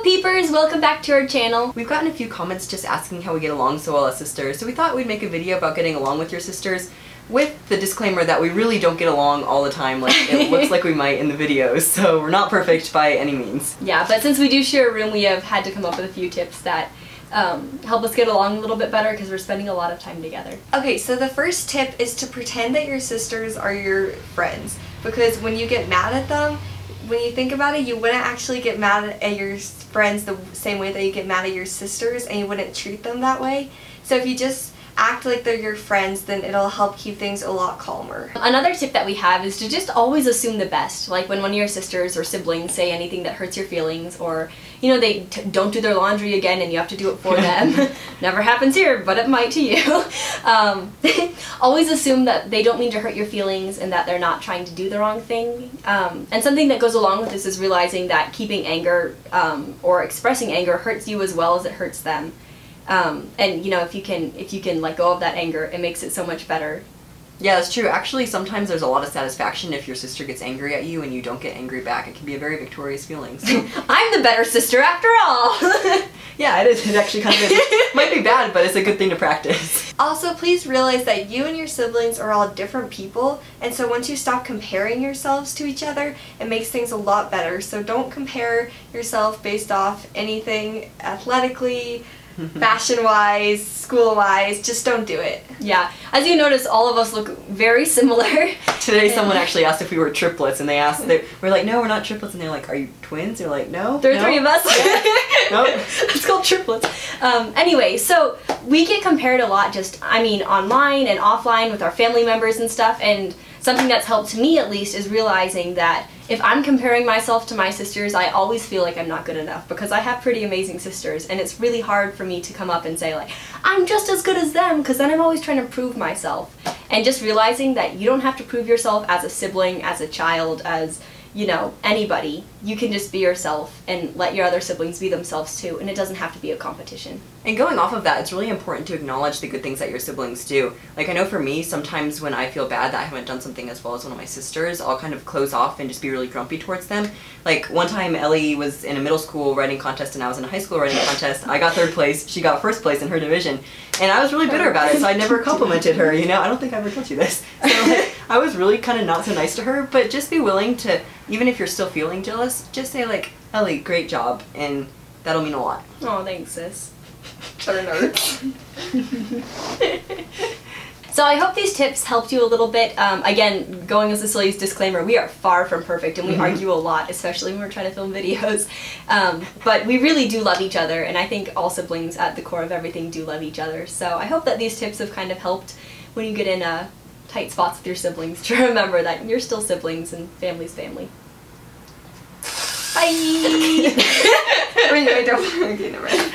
peepers, welcome back to our channel. We've gotten a few comments just asking how we get along so well as sisters, so we thought we'd make a video about getting along with your sisters with the disclaimer that we really don't get along all the time like it looks like we might in the videos, so we're not perfect by any means. Yeah, but since we do share a room, we have had to come up with a few tips that help us get along a little bit better because we're spending a lot of time together. Okay, so the first tip is to pretend that your sisters are your friends, because when you get mad at them, when you think about it, you wouldn't actually get mad at your friends the same way that you get mad at your sisters, and you wouldn't treat them that way. So if you just act like they're your friends, then it'll help keep things a lot calmer. Another tip that we have is to just always assume the best. Like when one of your sisters or siblings say anything that hurts your feelings, or you know, they don't do their laundry again and you have to do it for them. Never happens here, but it might to you. Always assume that they don't mean to hurt your feelings and that they're not trying to do the wrong thing. And something that goes along with this is realizing that keeping anger or expressing anger hurts you as well as it hurts them. And you know, if you can let go of that anger, it makes it so much better. Yeah, that's true. Actually, sometimes there's a lot of satisfaction if your sister gets angry at you and you don't get angry back. It can be a very victorious feeling. So. I'm the better sister after all! Yeah, it is. It actually kind of is. It might be bad, but it's a good thing to practice. Also, please realize that you and your siblings are all different people, and so once you stop comparing yourselves to each other, it makes things a lot better. So don't compare yourself based off anything athletically, fashion-wise, school-wise, just don't do it. Yeah, as you notice, all of us look very similar. Today someone actually asked if we were triplets, and we're like, no, we're not triplets, and they're like, are you twins? They're like, no. There are three of us. Nope. It's called triplets. Anyway, so we get compared a lot just, online and offline with our family members and stuff, and something that's helped me at least is realizing that if I'm comparing myself to my sisters, I always feel like I'm not good enough because I have pretty amazing sisters, and it's really hard for me to come up and say like, I'm just as good as them, because then I'm always trying to prove myself. And just realizing that you don't have to prove yourself as a sibling, as a child, as, you know, anybody. You can just be yourself and let your other siblings be themselves too, and it doesn't have to be a competition. And going off of that, it's really important to acknowledge the good things that your siblings do. Like, I know for me, sometimes when I feel bad that I haven't done something as well as one of my sisters, I'll kind of close off and just be really grumpy towards them. Like, one time Ellie was in a middle school writing contest and I was in a high school writing contest. I got 3rd place, she got 1st place in her division. And I was really bitter about it, so I never complimented her, you know? I don't think I ever told you this. So, like, I was really kind of not so nice to her, but just be willing to, even if you're still feeling jealous, just say like, Ellie, great job, and that'll mean a lot. Oh, thanks, sis. Better nerds. So I hope these tips helped you a little bit. Again, going as a silly disclaimer, we are far from perfect and we argue a lot, especially when we're trying to film videos. But we really do love each other, and I think all siblings at the core of everything do love each other. So I hope that these tips have kind of helped when you get in tight spots with your siblings to remember that you're still siblings and family's family. Bye! Wait, don't. Okay, never mind.